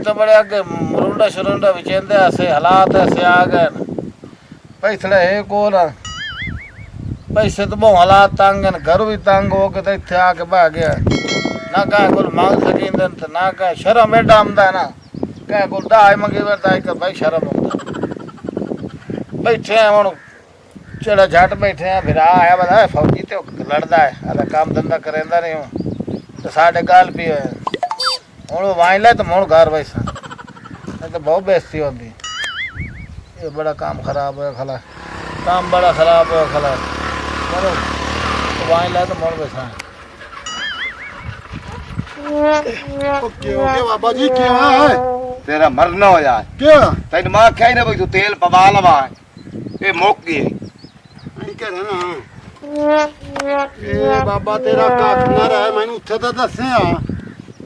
तो बड़े आगे मुरुंडा शुरुंडा विचेंदे ऐसे हालात ऐसे आ गए पैसड़े है को ना पैसे तो बहुत हालात तंग हैं घर भी तंग हो के तो इतने आके बह गया ना कहीं को मांग सकेंदे तो ना कहीं शर्म एडा आमदा है ना कहीं को दाई मंगी वरदाई का भाई शर्म आमदा बैठे हैं हम चढ़ा झट बैठे हैं फिर आया बता फौजी तो लड़दा है अरे काम धंधा करेंदा नहीं हूँ तो साढ़े गाल पी हूँ वाइन ले तो मुड़ घर वैसा नहीं तो बहुत बेइज्जती होती ये बड़ा काम खराब है खला काम बड़ा खराब है खला मुड़ो तो वाइन ले तो मुड़ वैसा क्यों बाबा जी क्यों है तेरा मरना हो जाए क्यों तेन मां क्या ना भाई तू तेल पवा लवा ये मुक गई नहीं कह रहा ना ए बाबा तेरा काट ना रहा है मैंने उठे तो दसे आ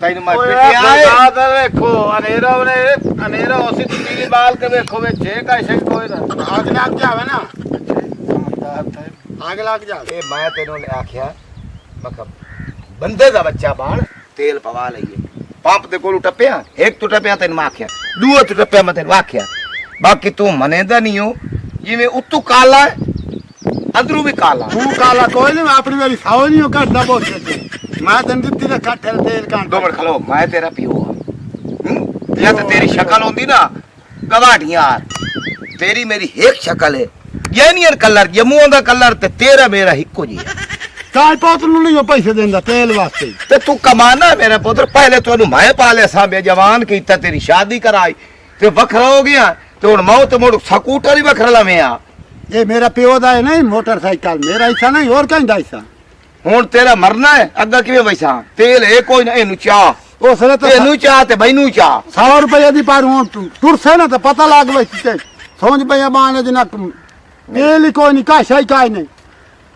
तेन मैं ओए पिटे आए यार देखो अनेरा उसी तीली बाल के देखो वे जे का शक कोई ना आग लग जावे ना आग लग जा ए मैं तेनों ने आख्या मतलब बंदे दा बच्चा बाण तेल पवा लईए पंप दे कोल टपया एक तो टपया तेन मैं आख्या दूआ तो टपया मैं तेन आख्या बाकी तू मनेदा नहीं हो जिवें उत्तू काला है अंदरू भी काला तू काला कोई नहीं अपनी वाली साव नहीं हो करदा बहुत से मैं तन दित्ती ना काठे तेल कांड दो मिनट खलो मैं तेरा पियो हां या तो तेरी शक्ल होंदी ना गवाटियां तेरी मेरी एक शक्ल है जेनियन कलर जम्मू दा कलर ते तेरा मेरा हिक्को जी काय पोत नहीं पैसे देंदा तेल वास्ते ते तू कमाना मेरा पुत्र पहले तो मैं पाले सामने जवान कीता तेरी शादी कराई ते वखरा हो गया ते हुन मौत मोड़ स्कूटर ही वखरा लवे आ ये मेरा प्यो दा है नहीं मोटरसाइकिल मेरा हिस्सा नहीं और कहीं दा हिस्सा हुन तेरा मरना है अग्गा किवें वैसा तेल है कोई ना एनु चाह ओ सरे तो एनु चाह ते मैनू चाह 100 रुपया दी पर हूं टुरसे ना तो पता लग वैसे समझ पया बाने जना तेल ही कोई नहीं काशा ही काई नहीं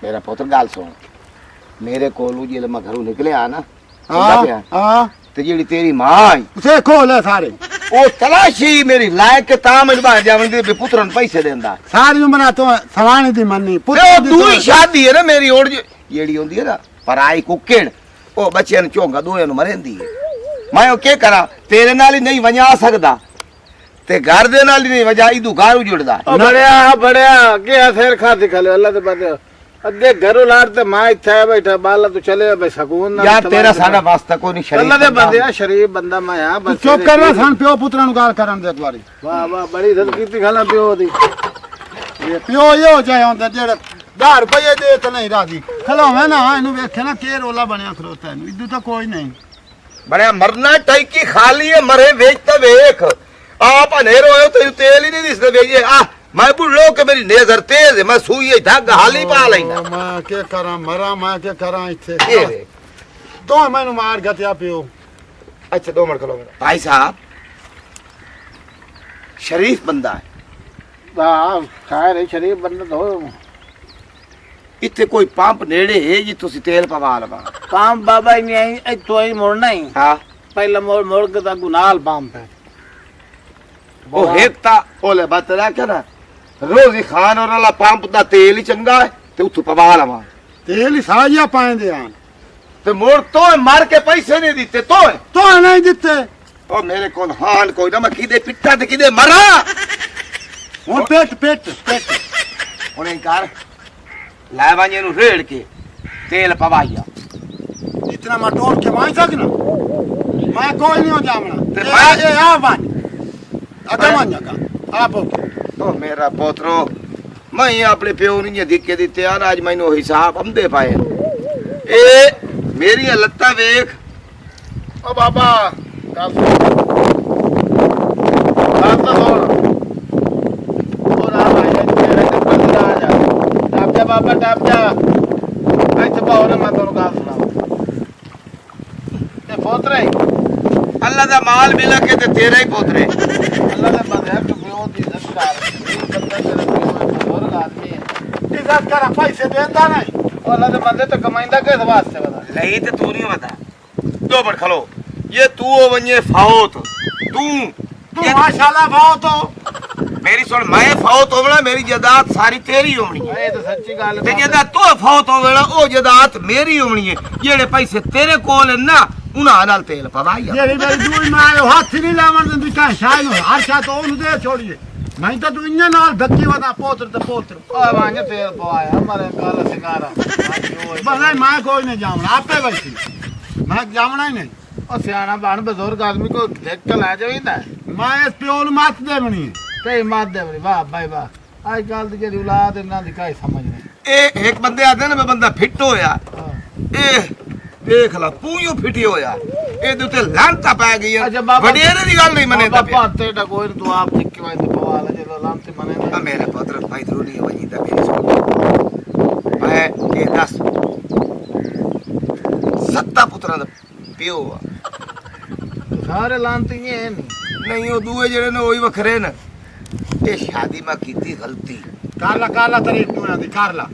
मेरा पुत्र गाल सुन मेरे कोलू जे मैं घरों निकले आ ना हां ते जेड़ी तेरी मां आई उसे खोल है सारे ओ तलाशी मेरी लायक के ता मैं बाहर जावन दे बे पुत्रन पैसे देंदा सारी उम्र तो सवाणी दी मन्नी पुत्र तू ही शादी है ना मेरी ओड़ जेड़ी होंदी है ना पराई कुकेड़ ओ बच्चे न चोंगा दोए नु मरेंदी है मैं ओ के करा तेरे नाल ही नहीं वजा सकदा ते घर दे नाल ही नहीं वजा इदू घर उजड़दा बड़िया के सिर खा दिखा ले अल्लाह दे बंदे अगे घरों लाड़ते मां इत्थे बैठा बाला तू चले बे सकून ना यार तेरा साडा वास्ता कोई नहीं शरीफ अल्लाह दे बंदे शरीफ बंदा मैं हां बस चुप कर रे सन प्यो पुत्रा नु गाल करन दे एक बारी वाह वाह बड़ी इज्जत कीती खाला प्यो दी ये प्यो ये हो जाए होंदा जेड़ा 10 रुपये दे तो नहीं राजी खलो है ना इनु वेखे ना के रोला बनया खरोता है इदू तो कोई नहीं बड़े मरना टैकी खाली है मरे वेचता वेख आप अनेरो हो तो तेल ही नहीं दिसदा भेजे आ मैं बुढ़ो के मेरी नजर तेज है मैं सुई धागा हाली पा लेना मैं के करा मरा मैं के करा इथे ये रे तो मैंने मार गया पियो अच्छा 2 मिनट खलो भाई साहब शरीफ बंदा है वाह खैर है शरीफ बंदा तो इत्थे कोई पंप नेड़े है जी तुसी तेल पवा लवा पंप बाबा ही नहीं आई इतो ही मोड़ना ही हां पहले मोड़ के ता गुनाल पंप है ओ हेकता ओले बात रखा ना रोजी खान और वाला पंप दा तेल ही चंगा है ते उठ पवा लवा तेल ही साजिया पाएंदे आन ते मोड़ तो मार के पैसे नहीं दिते तो नहीं दिते ओ मेरे कोल हान कोई ना मैं किदे पिट्टा ते किदे मरा हुन पेट पेट पेट हुन कर ला वाने नु रेड़ के तेल पवाइया इतना मटोर के माई सकना मैं कोई नहीं हो जामना ते ये आ वन अदमन्या का आप ओ मेरा पोतरो मैं अपने प्यो ने दिखे दिते यार आज मैनू हिसाब हमदे पाए ए मेरी लत्ता वेख ओ बाबा काम और आ भाई तेरे ते बंद आ जा टाप जा बाबा टाप जा मैं तो बाहर मैं तो गाल सुना ते पोतरे अल्लाह दा माल मिला के ते तेरा ही पोतरे अल्लाह दे बंदे तू प्यो दी इज्जत कर बंदा तेरे प्यो और आदमी है इज्जत करा पैसे देता नहीं अल्लाह दे बंदे तो कमाइंदा किस वास्ते बता नहीं ते तू नहीं बता 2 मिनट खलो ये तू वने फाओत तू माशाल्लाह बहुत हो मेरी सुन मैं फाओत होवला मेरी जदात सारी तेरी होनी है ये तो सच्ची गल ते जदा तू फाओत होवला ओ जदात मेरी होनी है जेड़े पैसे तेरे कोल है ना ਉਹਨਾਂ ਨਾਲ ਤੇਲ ਪਵਾਇਆ ਜਿਹੜੀ ਮੇਰੀ ਦੂਈ ਮਾਂ ਉਹ ਹੱਥ ਨਹੀਂ ਲਾਵਣ ਦਿੰਦੀ ਕਾਂ ਸ਼ਾਇਦ ਨੂੰ ਹਰ ਸ਼ਾ ਤੋਂ ਉਹਨੂੰ ਦੇ ਛੋੜੀਏ ਮੈਂ ਤਾਂ ਤੂੰ ਇੰਨੇ ਨਾਲ ਧੱਕੀ ਵਦਾ ਪੋਤਰ ਤੇ ਪੋਤਰ ਓਏ ਵਾਂਝ ਤੇਲ ਪਵਾਇਆ ਮਾਰੇ ਗੱਲ ਸਿੰਗਾਰਾ ਬਸ ਮੈਂ ਕੋਈ ਨਹੀਂ ਜਾਵਣਾ ਆਪੇ ਬੈਠੀ ਮੈਂ ਜਾਵਣਾ ਹੀ ਨਹੀਂ ਉਹ ਸਿਆਣਾ ਬਣ ਬਜ਼ੁਰਗ ਆਦਮੀ ਕੋ ਦੇਖ ਕੇ ਲੈ ਜਾਈਦਾ ਮੈਂ ਇਸ ਪਿਓ ਨੂੰ ਮੱਤ ਦੇਵਣੀ ਤੇ ਮਾਤ ਦੇ ਬੜੀ ਵਾਹ ਬਾਈ ਵਾਹ ਅੱਜ ਕੱਲ ਦੀ ਜਿਹੜੀ ਔਲਾਦ ਇਹਨਾਂ ਦੀ ਕਾਈ ਸਮਝ ਨਹੀਂ ਇਹ ਇੱਕ ਬੰਦੇ ਆਦੇ ਨੇ ਮੈਂ ਬੰਦਾ ਫਿੱਟ ਹੋਇਆ ਇਹ ਦੇਖ ਲਾ ਪੂੰਝੋ ਫਿੱਟੀ ਹੋਇਆ ਇਹਦੇ ਉੱਤੇ ਲਾਂਤਾ ਪੈ ਗਈ ਅੱਛਾ ਬਾਬਾ ਵਡੇਰੇ ਦੀ ਗੱਲ ਨਹੀਂ ਮੰਨਦਾ ਪਿਆ ਬਾਬਾ ਤੇ ਦਾ ਕੋਈ ਤੂੰ ਆਪ ਦੇਖ ਕੇ ਵਾਈ ਤੇ ਪਵਾ ਲੈ ਜਦੋਂ ਲਾਮ ਤੇ ਮਨੇ ਆ ਮੇਰੇ ਪੁੱਤਰ ਭਾਈ ਧਰੂਣੀ ਵਜੀ ਦਾ ਮੇਰੀ ਸੁਣ ਮੈਂ ਇਹ ਦੱਸ ਸੱਤਾ ਪੁੱਤਰਾਂ ਦਾ ਪਿਓ ਆ ਸਾਰੇ ਲਾਂਤੀ ਇਹ ਨਹੀਂ ਉਹ ਦੂਏ ਜਿਹੜੇ ਨੇ ਉਹੀ ਵੱਖਰੇ ਨੇ ਇਹ ਸ਼ਾਦੀ ਮੈਂ ਕੀਤੀ ਗਲਤੀ ਕਰ ਲਾ ਤੇਰੀ ਪਿਓ ਦੀ ਕਰ ਲਾ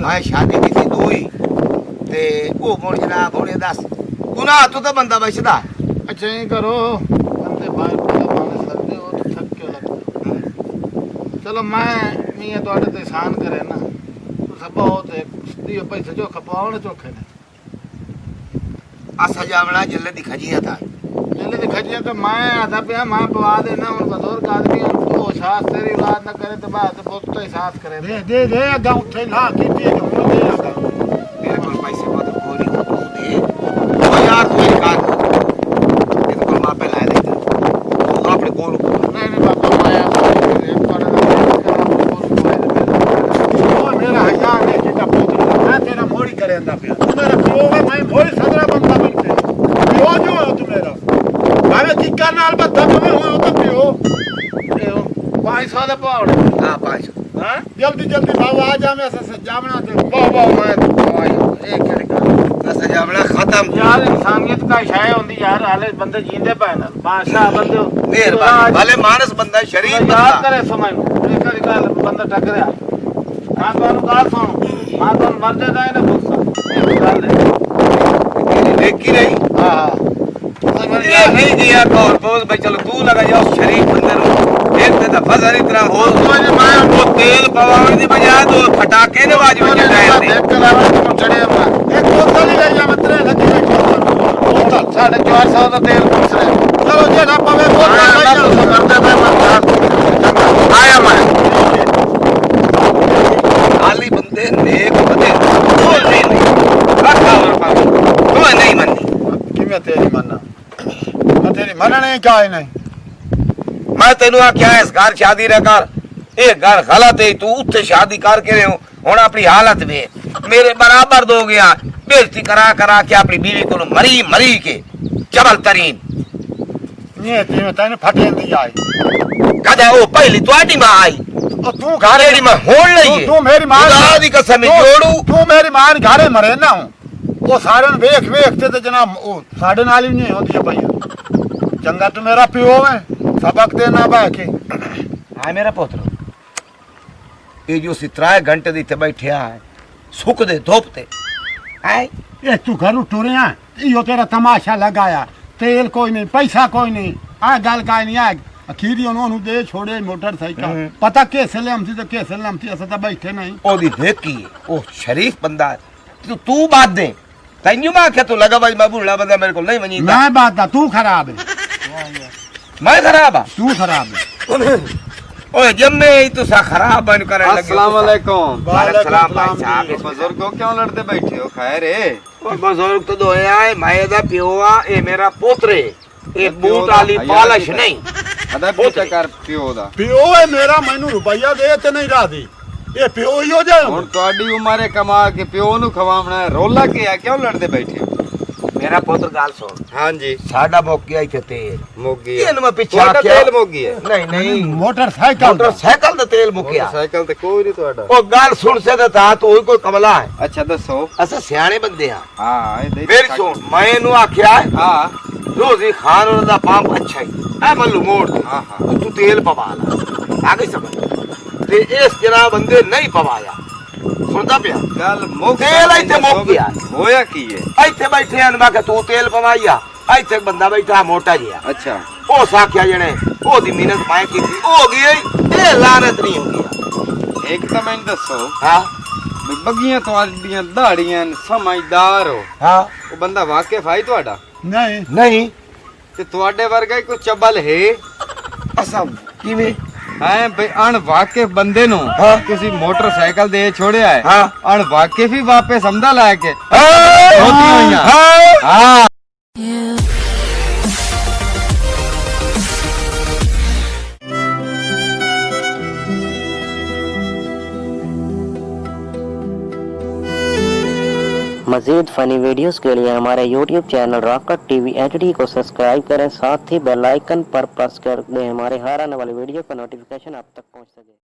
ਮੈਂ ਸ਼ਾਦੀ ਕੀਤੀ ਦੋਈ ਤੇ ਉਹ ਹੁਣ ਜਨਾਬ ਹੁਣੇ ਦੱਸ ਗੁਨਾਹ ਤੋਂ ਤਾਂ ਬੰਦਾ ਬਚਦਾ ਅੱਛਾ ਇਹ ਕਰੋ ਬੰਦੇ ਬਾਹਰ ਪੜਾ ਮਾਨੇ ਸਕਦੇ ਹੋ ਤਾਂ ਥੱਕ ਕੇ ਲੱਗਦਾ ਚਲੋ ਮੈਂ ਮੀਆਂ ਤੁਹਾਡੇ ਤੇ ਇਹਸਾਨ ਕਰੇ ਨਾ ਤੁਸੀਂ ਬਹੁਤ ਦੀ ਪੈਸੇ ਜੋ ਖਪਾਉਣ ਚੋਖੇ ਨੇ ਆ ਸਜਾਵਣਾ ਜੱਲੇ ਦੀ ਖਜੀਆ ਤਾਂ ਇਹਨੇ ਤੇ ਖਜਿਆ ਤਾਂ ਮੈਂ ਆਦਾ ਪਿਆ ਮੈਂ ਪਵਾ ਦੇਣਾ ਹੁਣ ਬਜ਼ੁਰਗ ਆਦਮੀ ਉਹ ਸਾਥ ਤੇਰੀ ਔਲਾਦ ਨਾ ਕਰੇ ਤੇ ਬਾਅਦ ਬਹੁਤ ਤੋਂ ਸਾਥ ਕਰੇ ਦੇ ਅੱਗਾ ਉੱਥੇ ਲਾ ਕੀਤੀ ਹੁਣ ਦੇ ਅੱਗਾ ਮੇਰੇ ਕੋਲ ਪੈਸੇ ਬਹੁਤ ਕੋਲੀ ਤੂੰ ਦੇ ਉਹ ਯਾਰ ਤੂੰ ਇਹ ਕਰ ਇਹਦੇ ਕੋਲ ਮਾਪੇ ਲੈ ਲੈ ਤੂੰ ਆਪਣੇ ਕੋਲ ਨਹੀਂ ਨਹੀਂ ਬਾਬਾ ਮਾਇਆ ਉਹ ਮੇਰਾ ਹਜ਼ਾਰ ਨੇ ਕਿਤਾ ਪੁੱਤਰ ਮੈਂ ਤੇਰਾ ਮੋੜੀ ਕਰੇਂਦਾ ਪਿਆ ਤੂੰ ਮੇਰਾ ਪਿਓ ਹੈ ਮੈਂ ਮੋੜੀ ਸਦਰਾ ਬੰਦਾ ਬਣ ਕੇ ਪਿਓ ਜੋ ਹੈ ਤੂੰ ਮੇਰਾ ਮੈਂ ਕਿੱਕਾ ਨਾਲ ਬੱਤਾ ਮੈਂ ਹੋਇਆ ਤਾਂ ਪਿਓ 500 ਦਾ ਪਾਉਣ ਹਾਂ ਪਾਸ ਹਾਂ ਜਲਦੀ ਬਾਬਾ ਆ ਜਾ ਮੈਂ ਸਜਾਵਣਾ ਤੇ ਬਾਬਾ ਮੈਂ ਇਹ ਕਿਹੜੀ ਗੱਲ ਆ ਸਜਾਵਣਾ ਖਤਮ ਯਾਰ ਇਨਸਾਨੀਅਤ ਦਾ ਸ਼ੈ ਹੁੰਦੀ ਯਾਰ ਹਾਲੇ ਬੰਦੇ ਜੀਂਦੇ ਪਏ ਨੇ ਬਾਦਸ਼ਾਹ ਬੰਦੇ ਮਿਹਰਬਾਨੀ ਭਲੇ ਮਾਨਸ ਬੰਦਾ ਸ਼ਰੀਫ ਯਾਦ ਬੰਦਾ ਕਰੇ ਸਮਝ ਇਹ ਕਿਹੜੀ ਗੱਲ ਬੰਦਾ ਟੱਕ ਰਿਹਾ ਮੈਂ ਤੁਹਾਨੂੰ ਗੱਲ ਸੁਣ ਮੈਂ ਤੁਹਾਨੂੰ ਮਰਦੇ ਦਾ ਇਹਨੇ ਪੁੱਛਾ ਇਹ ਗੱਲ ਹੈ ਦੇਖੀ ਰਹੀ ਹਾਂ ਇਹ नहीं दिया कौन बोल भाई चलो तू लगा जाओ शरीफ बंदे नु एक ते दफा सारी तरह हो तो मैं वो तेल पवाने दी बजाय तो फटाके ने बाजू में चढ़ाए थे ਦੇਖ ਕੇ ਲਾਵਾ ਤੂੰ ਚੜਿਆ ਮੈਂ ਇਹ ਕੋਤਲ ਹੀ ਲੈ ਜਾ ਮਤਰੇ ਲੱਗੀ ਕੋਤਲ 450 ਦਾ ਤੇਲ ਪੁੱਛ ਰਿਹਾ ਚਲੋ ਜੇ ਨਾ ਪਵੇ ਕੋਤਲ ਲੈ ਜਾ ਤੁਸੀਂ ਕਰਦੇ ਪਏ ਮੈਂ ਆਇਆ ਮੈਂ खाली बंदे नेक बंदे बोल नहीं रखा और पाओ तो नहीं मननी ਕਿਵੇਂ ਤੇਰੀ ਮੰਨਾ ਮੈਂ ਤੇਰੀ ਮੰਨਣੇ ਕਾਇ ਨਹੀਂ मैं तेनू आख्या इस घर शादी रे कर ये घर गलत है तू उत्थे शादी करके रहे हुन अपनी हालत वे मेरे बराबर दो गया बेइज्जती करा के अपनी बीवी को मरी के जबल तरीन ਨਹੀਂ ਤੇ ਤੈਨੂੰ ਫਟੇ ਦੀ ਆਈ कदा ओ पहली तोड़ी मां आई ਉਹ ਤੂੰ ਘਰੇ घरेड़ी में होण लई ਤੂੰ ਮੇਰੀ ਮਾਂ खुदा दी कसम जोड़ू ਤੂੰ ਮੇਰੀ ਮਾਂ ਘਰੇ ਮਰੇ ਨਾ ਉਹ ਸਾਰਿਆਂ ਨੂੰ ਵੇਖ ਤੇ ਜਨਾਬ ਉਹ ਸਾਡੇ ਨਾਲ ਹੀ ਨਹੀਂ ਹੁੰਦੀ ਭਾਈ ਚੰਗਾ ਤੂੰ ਮੇਰਾ ਪਿਓ ਹੈ सबक देना बह के हां मेरा पुत्र ये जो सित्राए घंटे दी ते बैठे है सुख दे धूप ते आई ये तू घर टुरिया यो तेरा तमाशा लगाया तेल कोई नहीं पैसा कोई नहीं आ गल का नहीं आ अखीरी उन्होंने दे छोड़े मोटरसाइकिल पता कैसे ले हमसे तो कैसे ले हमसे ऐसा तो बैठे नहीं ओदी देखी ओ शरीफ बंदा तू बात दे तन्यू मां के तू लगा भाई मैं बुढ़ा बंदा मेरे को नहीं मनी मैं बात तू खराब है मैं खराब है तू खराब है ओए जम्मे ही तू सा खराब बन कर लगे अस्सलाम वालेकुम वालेकुम सलाम भाई साहब बुजुर्गो क्यों लड़ते बैठे हो खैर है ओ बुजुर्ग तो दो है मैं दा पियोआ ए मेरा पुत्र है ए बूट वाली पालिश नहीं अदा पूछा कर पियो दा पियो है मेरा मैनू रुपया दे ते नहीं रादी ये पियो ही हो जाए हुन तोडी उम्र कमा के पियो नु खवावना रोला के आ क्यों लड़ते बैठे हो मेरा पुत्र गाल सुन हां जी साडा मोकी आई थे तेल मोगी ये नु मैं पीछे तोड़ा आख्या तेल मोगी है नहीं मोटरसाइकिल मोटरसाइकिल दा तेल मुकिया मोटरसाइकिल ते कोई नहीं तोड़ा ओ गाल सुन से था तो कोई कमला है अच्छा दसो असा सियाने बंदे हां हां ये मेरी सुन मैं नु आख्या हां रोजी खान दा पंप अच्छा है ए मल्लू मोड़ हां हां तू तेल पवा ला आगे समझ ते इस जना बंदे नहीं पवाया सुनदा पिया गल मोग तेल इत्थे मुक गया होया की है ਇੱਥੇ ਬੈਠੇ ਹਨ ਮੈਂ ਕਿ ਤੂੰ ਤੇਲ ਪਵਾਈਆ ਇੱਥੇ ਬੰਦਾ ਬੈਠਾ ਮੋਟਾ ਜਿਹਾ अच्छा ਉਹ ਸਾਖਿਆ ਜਣੇ ਉਹਦੀ ਮਿਹਨਤ ਮੈਂ ਕੀਤੀ ਹੋ ਗਈ ਇਹ ਲਾਨਤ ਨਹੀਂ ਹੋ ਗਿਆ एक तो मैं दसो ਹਾਂ बगियां ਤੁਹਾਡੀਆਂ दाड़ियां समझदार हो हाँ ਉਹ ਬੰਦਾ ਵਾਕਿਫ ਹੈ ਤੁਹਾਡਾ नहीं नहीं ਤੇ ਤੁਹਾਡੇ ਵਰਗਾ ਹੀ ਕੋਈ ਚੱਬਲ ਹੈ असा किवें ਹੈ ਬਈ ਅਣ ਵਾਕਿਫ ਬੰਦੇ ਨੂੰ ਹਾਂ। ਤੁਸੀਂ ਮੋਟਰਸਾਈਕਲ ਦੇ ਛੋੜਿਆ ਹੈ ਹਾਂ। ਅਣ ਵਾਕਿਫ ਹੀ ਵਾਪਸ ਸਮਝਾ ਲੈ ਕੇ होती होइयां। हाँ मज़ीद फ़नी वीडियोस के लिए हमारे YouTube channel rocket TV HD को सब्सक्राइब करें, साथ ही बेल आइकन पर प्रेस कर दें हमारे हर आने वाली वीडियो का नोटिफिकेशन आप तक पहुंच सके।